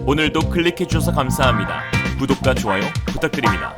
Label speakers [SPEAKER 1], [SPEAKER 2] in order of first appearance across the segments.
[SPEAKER 1] 오늘도 클릭해주셔서 감사합니다. 구독과 좋아요 부탁드립니다.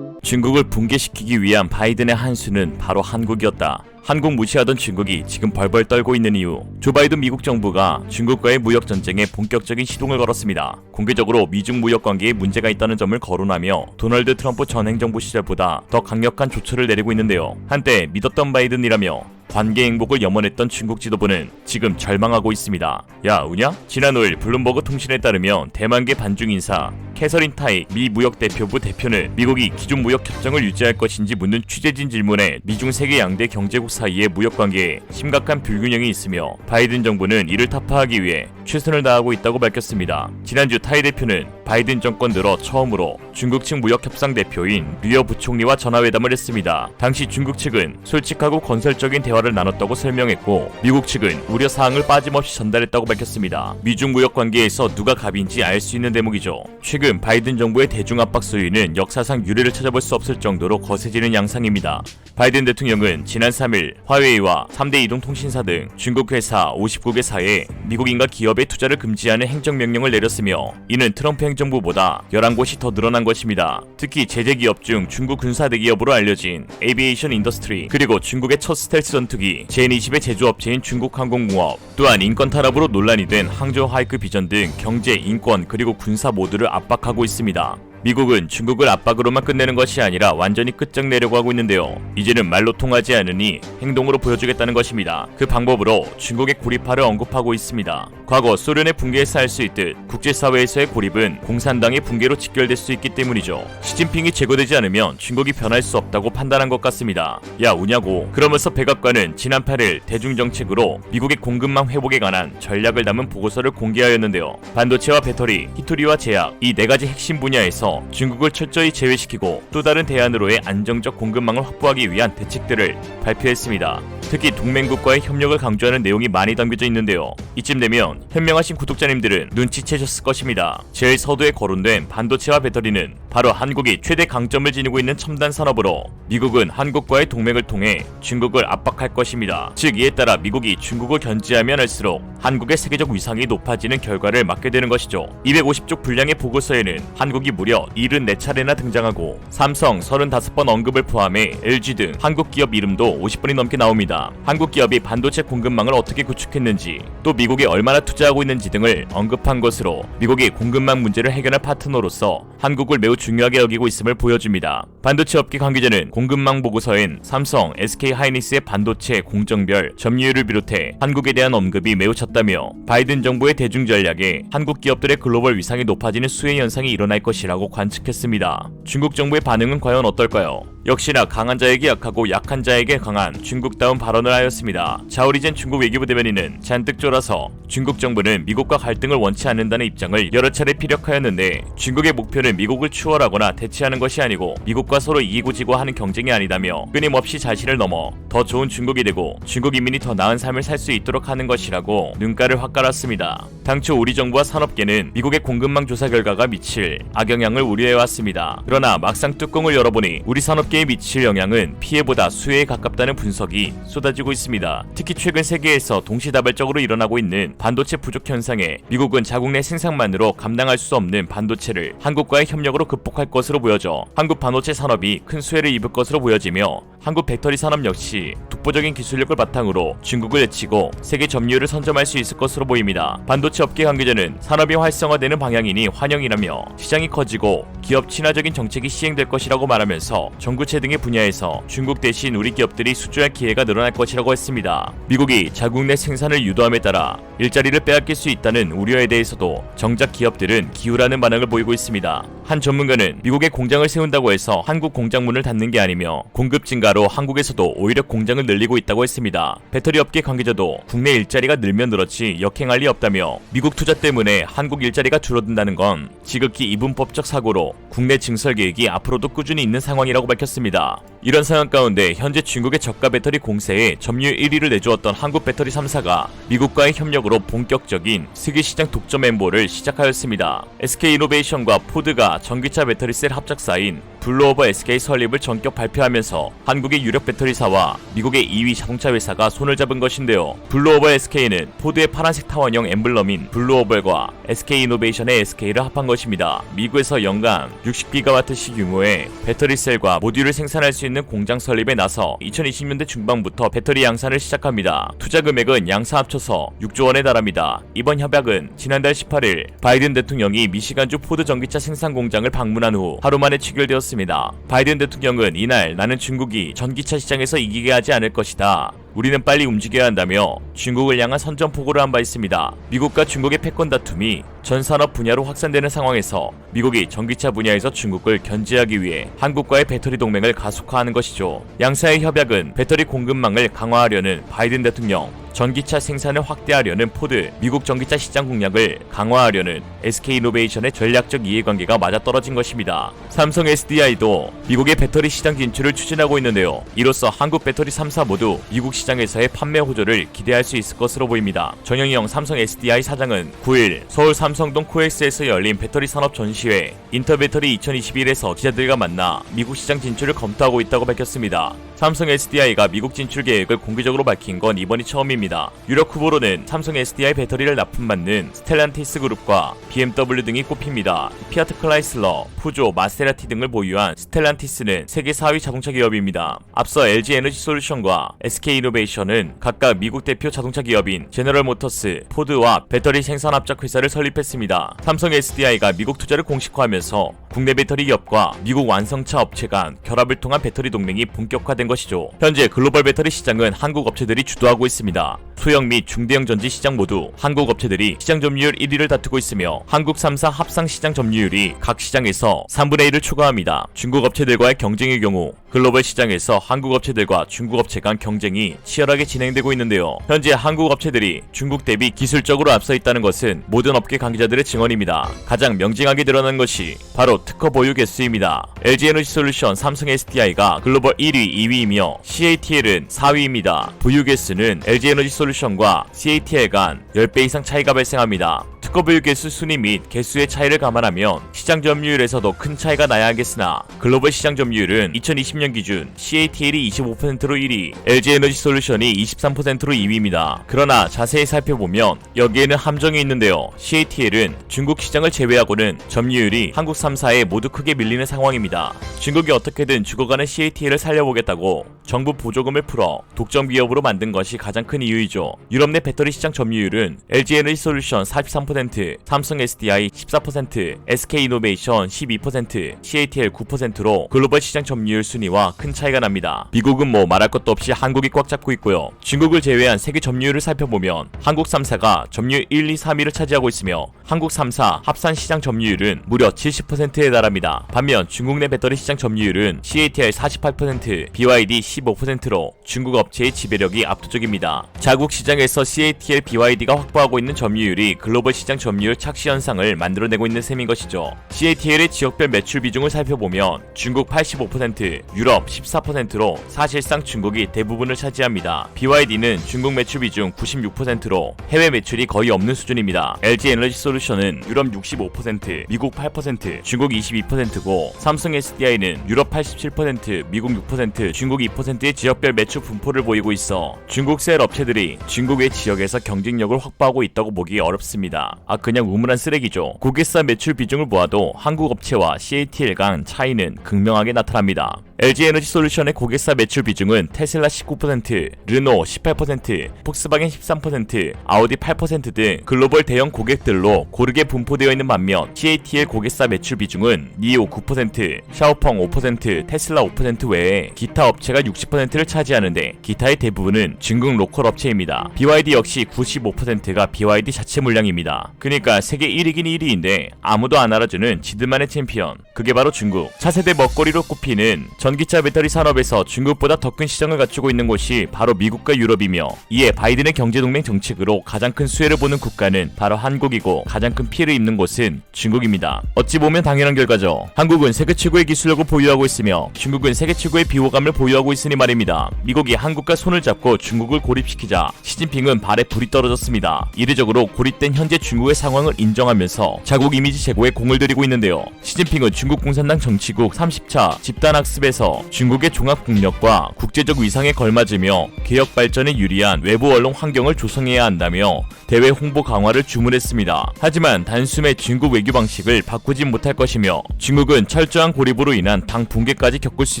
[SPEAKER 1] 중국을 붕괴시키기 위한 바이든의 한 수는 바로 한국이었다. 한국 무시하던 중국이 지금 벌벌 떨고 있는 이유, 조 바이든 미국 정부가 중국과의 무역 전쟁에 본격적인 시동을 걸었습니다. 공개적으로 미중 무역 관계에 문제가 있다는 점을 거론하며 도널드 트럼프 전 행정부 시절보다 더 강력한 조처를 내리고 있는데요. 한때 믿었던 바이든이라며 관계 행복을 염원했던 중국 지도부는 지금 절망하고 있습니다. 야, 우냐? 지난 5일 블룸버그 통신에 따르면 대만계 반중 인사 캐서린 타이 미 무역대표부 대표는 미국이 기존 무역 협정을 유지할 것인지 묻는 취재진 질문에 미중 세계 양대 경제국 사이의 무역 관계에 심각한 불균형이 있으며 바이든 정부는 이를 타파하기 위해 최선을 다하고 있다고 밝혔습니다. 지난주 타이 대표는 바이든 정권 들어 처음으로 중국 측 무역 협상 대표인 류어 부총리와 전화회담을 했습니다. 당시 중국 측은 솔직하고 건설적인 대화를 나눴다고 설명했고 미국 측은 우려 사항을 빠짐없이 전달했다고 밝혔습니다. 미중 무역 관계에서 누가 갑인지 알 수 있는 대목이죠. 최근 바이든 정부의 대중 압박 소위는 역사상 유례를 찾아볼 수 없을 정도로 거세지는 양상입니다. 바이든 대통령은 지난 3일 화웨이와 3대 이동통신사 등 중국 회사 59개사에 미국인과 기업의 투자를 금지하는 행정명령을 내렸으며 이는 트럼프 행정부보다 11곳이 더 늘어난 것입니다. 특히 제재 기업 중 중국 군사 대기업으로 알려진 에비에이션 인더스트리, 그리고 중국의 첫 스텔스 전투기 제N-20의 제조업체인 중국항공공업, 또한 인권 탄압으로 논란이 된 항저우 하이크 비전 등 경제, 인권, 그리고 군사 모두를 압박하고 있습니다. 미국은 중국을 압박으로만 끝내는 것이 아니라 완전히 끝장내려고 하고 있는데요. 이제는 말로 통하지 않으니 행동으로 보여주겠다는 것입니다. 그 방법으로 중국의 고립화를 언급하고 있습니다. 과거 소련의 붕괴에 쌓일 수 있듯 국제사회에서의 고립은 공산당의 붕괴로 직결될 수 있기 때문이죠. 시진핑이 제거되지 않으면 중국이 변할 수 없다고 판단한 것 같습니다. 야, 우냐고. 그러면서 백악관은 지난 8일 대중정책으로 미국의 공급망 회복에 관한 전략을 담은 보고서를 공개하였는데요. 반도체와 배터리, 히토리와 제약, 이 4가지 핵심 분야에서 중국을 철저히 제외시키고 또 다른 대안으로의 안정적 공급망을 확보하기 위한 대책들을 발표했습니다. 특히 동맹국과의 협력을 강조하는 내용이 많이 담겨져 있는데요. 이쯤 되면 현명하신 구독자님들은 눈치채셨을 것입니다. 제일 서두에 거론된 반도체와 배터리는 바로 한국이 최대 강점을 지니고 있는 첨단 산업으로 미국은 한국과의 동맹을 통해 중국을 압박할 것입니다. 즉 이에 따라 미국이 중국을 견제하면 할수록 한국의 세계적 위상이 높아지는 결과를 맞게 되는 것이죠. 250쪽 분량의 보고서에는 한국이 무려 74차례나 등장하고 삼성 35번 언급을 포함해 LG 등 한국 기업 이름도 50번이 넘게 나옵니다. 한국 기업이 반도체 공급망을 어떻게 구축했는지, 또 미국에 얼마나 투자하고 있는지 등을 언급한 것으로 미국이 공급망 문제를 해결할 파트너로서 한국을 매우 중요하게 여기고 있음을 보여줍니다. 반도체 업계 관계자는 공급망 보고서엔 삼성, SK 하이닉스의 반도체 공정별 점유율을 비롯해 한국에 대한 언급이 매우 잦다며 바이든 정부의 대중 전략에 한국 기업들의 글로벌 위상이 높아지는 수혜 현상이 일어날 것이라고 관측했습니다. 중국 정부의 반응은 과연 어떨까요? 역시나 강한 자에게 약하고 약한 자에게 강한 중국다운 발언을 하였습니다. 자오리젠 중국 외교부 대변인은 잔뜩 쫄아서 중국 정부는 미국과 갈등을 원치 않는다는 입장을 여러 차례 피력하였는데 중국의 목표는 미국을 추월하거나 대체하는 것이 아니고 미국과 서로 이기고 지고 하는 경쟁이 아니다며 끊임없이 자신을 넘어 더 좋은 중국이 되고 중국 인민이 더 나은 삶을 살 수 있도록 하는 것이라고 눈가를 확 깔았습니다. 당초 우리 정부와 산업계는 미국의 공급망 조사 결과가 미칠 악영향을 우려해왔습니다. 그러나 막상 뚜껑을 열어보니 우리 산업계에 미칠 영향은 피해보다 수혜에 가깝다는 분석이 쏟아지고 있습니다. 특히 최근 세계에서 동시다발적으로 일어나고 있는 반도체 부족 현상에 미국은 자국 내 생산만으로 감당할 수 없는 반도체를 한국과의 협력으로 극복할 것으로 보여져 한국 반도체 산업이 큰 수혜를 입을 것으로 보여지며 한국 배터리 산업 역시 독보적인 기술력을 바탕으로 중국을 제치고 세계 점유율을 선점할 수 있을 것으로 보입니다. 반도체 업계 관계자는 산업이 활성화되는 방향이니 환영이라며 시장이 커지고 기업 친화적인 정책이 시행될 것이라고 말하면서 전구체 등의 분야에서 중국 대신 우리 기업들이 수주할 기회가 늘어날 것이라고 했습니다. 미국이 자국 내 생산을 유도함에 따라 일자리를 빼앗길 수 있다는 우려에 대해서도 정작 기업들은 기우라는 반응을 보이고 있습니다. 한 전문가는 미국에 공장을 세운다고 해서 한국 공장문을 닫는 게 아니며 공급 증가로 한국에서도 오히려 공장을 늘리고 있다고 했습니다. 배터리 업계 관계자도 국내 일자리가 늘면 늘었지 역행할 리 없다며 미국 투자 때문에 한국 일자리가 줄어든다는 건 지극히 이분법적 사고로 국내 증설 계획이 앞으로도 꾸준히 있는 상황이라고 밝혔습니다. 이런 상황 가운데 현재 중국의 저가 배터리 공세에 점유율 1위를 내주었던 한국 배터리 3사가 미국과의 협력으로 본격적인 세계시장 독점 엠보를 시작하였습니다. SK이노베이션과 포드가 전기차 배터리 셀 합작사인 블루오버 SK 설립을 전격 발표하면서 한국의 유력 배터리사와 미국의 2위 자동차 회사가 손을 잡은 것인데요. 블루오버 SK는 포드의 파란색 타원형 엠블럼인 블루오벌과 SK이노베이션의 SK를 합한 것입니다. 미국에서 연간 60기가와트시 규모의 배터리셀과 모듈을 생산할 수 있는 공장 설립에 나서 2020년대 중반부터 배터리 양산을 시작합니다. 투자 금액은 양사 합쳐서 6조 원에 달합니다. 이번 협약은 지난달 18일 바이든 대통령이 미시간주 포드 전기차 생산 공장을 방문한 후 하루 만에 체결되었습니다. 바이든 대통령은 이날 나는 중국이 전기차 시장에서 이기게 하지 않을 것이다. 우리는 빨리 움직여야 한다며 중국을 향한 선전포고를 한 바 있습니다. 미국과 중국의 패권 다툼이 전 산업 분야로 확산되는 상황에서 미국이 전기차 분야에서 중국을 견제하기 위해 한국과의 배터리 동맹을 가속화하는 것이죠. 양사의 협약은 배터리 공급망을 강화하려는 바이든 대통령, 전기차 생산을 확대하려는 포드, 미국 전기차 시장 공략을 강화하려는 SK이노베이션의 전략적 이해관계가 맞아떨어진 것입니다. 삼성 SDI도 미국의 배터리 시장 진출을 추진하고 있는데요. 이로써 한국 배터리 3사 모두 미국 시장에서의 판매 호조를 기대할 수 있을 것으로 보입니다. 정영영 삼성 SDI 사장은 9일 서울 삼성동 코엑스에서 열린 배터리 산업 전시회 인터배터리 2021에서 기자들과 만나 미국 시장 진출을 검토하고 있다고 밝혔습니다. 삼성 SDI가 미국 진출 계획을 공개적으로 밝힌 건 이번이 처음입니다. 유력 후보로는 삼성 SDI 배터리를 납품받는 스텔란티스 그룹과 BMW 등이 꼽힙니다. 피아트 클라이슬러, 푸조, 마세라티 등을 보유한 스텔란티스는 세계 4위 자동차 기업입니다. 앞서 LG 에너지 솔루션과 SK이노베이션은 각각 미국 대표 자동차 기업인 제너럴 모터스, 포드와 배터리 생산 합작 회사를 설립했습니다. 삼성 SDI가 미국 투자를 공식화하면서 국내 배터리 기업과 미국 완성차 업체 간 결합을 통한 배터리 동맹이 본격화된 것이죠. 현재 글로벌 배터리 시장은 한국 업체들이 주도하고 있습니다. 소형 및 중대형 전지 시장 모두 한국 업체들이 시장 점유율 1위를 다투고 있으며 한국 3사 합상 시장 점유율이 각 시장에서 3분의 1을 초과합니다. 중국 업체들과의 경쟁의 경우 글로벌 시장에서 한국 업체들과 중국 업체 간 경쟁이 치열하게 진행되고 있는데요. 현재 한국 업체들이 중국 대비 기술적으로 앞서 있다는 것은 모든 업계 관계자들의 증언입니다. 가장 명징하게 드러난 것이 바로 특허 보유 개수입니다. LG 에너지 솔루션, 삼성 SDI가 글로벌 1위, 2위이며 CATL은 4위입니다. 보유 개수는 LG 에너지 솔루션과 CATL 간 10배 이상 차이가 발생합니다. 특허 보유 개수 순위 및 개수의 차이를 감안하면 시장 점유율에서도 큰 차이가 나야 하겠으나 글로벌 시장 점유율은 2020년 기준 CATL이 25%로 1위, LG 에너지 솔루션이 23%로 2위입니다. 그러나 자세히 살펴보면 여기에는 함정이 있는데요. CATL은 중국 시장을 제외하고는 점유율이 한국 3사에 모두 크게 밀리는 상황입니다. 중국이 어떻게든 죽어가는 CATL을 살려보겠다고 정부 보조금을 풀어 독점 기업으로 만든 것이 가장 큰 이유이죠. 유럽 내 배터리 시장 점유율은 LG 에너지 솔루션 43%, 삼성 SDI 14%, SK이노베이션 12%, CATL 9%로 글로벌 시장 점유율 순위와 큰 차이가 납니다. 미국은 뭐 말할 것도 없이 한국이 꽉 잡고 있고요. 중국을 제외한 세계 점유율을 살펴보면 한국 3사가 점유율 1, 2, 3위를 차지하고 있으며 한국 3사 합산 시장 점유율은 무려 70%에 달합니다. 반면 중국 내 배터리 시장 점유율은 CATL 48%, BYD 15%로 중국 업체의 지배력이 압도적입니다. 자국 시장에서 CATL, BYD가 확보하고 있는 점유율이 글로벌 시장 점유율 착시 현상을 만들어내고 있는 셈인 것이죠. CATL의 지역별 매출 비중을 살펴보면 중국 85%, 유럽 14%로 사실상 중국이 대부분을 차지합니다. BYD는 중국 매출 비중 96%로 해외 매출이 거의 없는 수준입니다. LG 에너지 솔루션은 유럽 65%, 미국 8%, 중국 22%고 삼성 SDI는 유럽 87%, 미국 6%, 중국 2%의 지역별 매출 분포를 보이고 있어 중국 셀 업체들이 중국 외 지역에서 경쟁력을 확보하고 있다고 보기 어렵습니다. 그냥 우물한 쓰레기죠. 고객사 매출 비중을 보아도 한국 업체와 CATL 간 차이는 극명하게 나타납니다. LG 에너지 솔루션의 고객사 매출 비중은 테슬라 19%, 르노 18%, 폭스바겐 13%, 아우디 8% 등 글로벌 대형 고객들로 고르게 분포되어 있는 반면 CATL 고객사 매출 비중은 니오 9%, 샤오펑 5%, 테슬라 5% 외에 기타 업체가 60%를 차지하는데 기타의 대부분은 중국 로컬 업체입니다. BYD 역시 95%가 BYD 자체 물량입니다. 그러니까 세계 1위긴 1위인데 아무도 안 알아주는 지들만의 챔피언, 그게 바로 중국. 차세대 먹거리로 꼽히는 전 전기차 배터리 산업에서 중국보다 더 큰 시장을 갖추고 있는 곳이 바로 미국과 유럽이며, 이에 바이든의 경제동맹 정책으로 가장 큰 수혜를 보는 국가는 바로 한국이고, 가장 큰 피해를 입는 곳은 중국입니다. 어찌 보면 당연한 결과죠. 한국은 세계 최고의 기술력을 보유하고 있으며 중국은 세계 최고의 비호감을 보유하고 있으니 말입니다. 미국이 한국과 손을 잡고 중국을 고립시키자 시진핑은 발에 불이 떨어졌습니다. 이례적으로 고립된 현재 중국의 상황을 인정하면서 자국 이미지 제고에 공을 들이고 있는데요. 시진핑은 중국 공산당 정치국 30차 집단학습에서 중국의 종합국력과 국제적 위상에 걸맞으며 개혁 발전에 유리한 외부 언론 환경을 조성해야 한다며 대외 홍보 강화를 주문했습니다. 하지만 단숨에 중국 외교 방식을 바꾸지 못할 것이며, 중국은 철저한 고립으로 인한 당 붕괴까지 겪을 수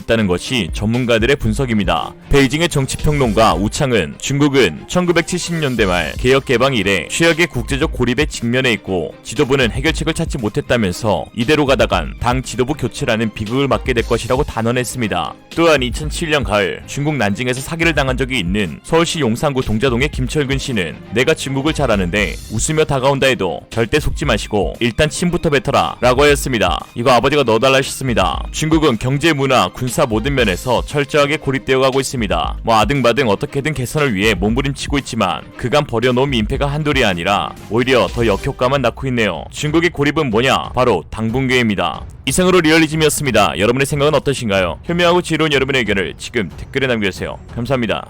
[SPEAKER 1] 있다는 것이 전문가들의 분석입니다. 베이징의 정치평론가 우창은 중국은 1970년대 말 개혁 개방 이래 최악의 국제적 고립에 직면해 있고 지도부는 해결책을 찾지 못했다면서 이대로 가다간 당 지도부 교체라는 비극을 맞게 될 것이라고 단언했습니다. 또한 2007년 가을 중국 난징에서 사기를 당한 적이 있는 서울시 용산구 동자동의 김철근 씨는 내가 중국을 잘 아는데 웃으며 다가온다 해도 절대 속지 마시고 일단 침부터 뱉어라 라고 하였습니다. 이거 아버지가 넣어달라 하셨습니다. 중국은 경제, 문화, 군사 모든 면에서 철저하게 고립되어 가고 있습니다. 아등바등 어떻게든 개선을 위해 몸부림치고 있지만 그간 버려놓은 민폐가 한둘이 아니라 오히려 더 역효과만 낳고 있네요. 중국의 고립은 뭐냐? 바로 당분계입니다. 이상으로 리얼리즘이었습니다. 여러분의 생각은 어떠신가요? 현명하고 지혜로운 여러분의 의견을 지금 댓글에 남겨주세요. 감사합니다.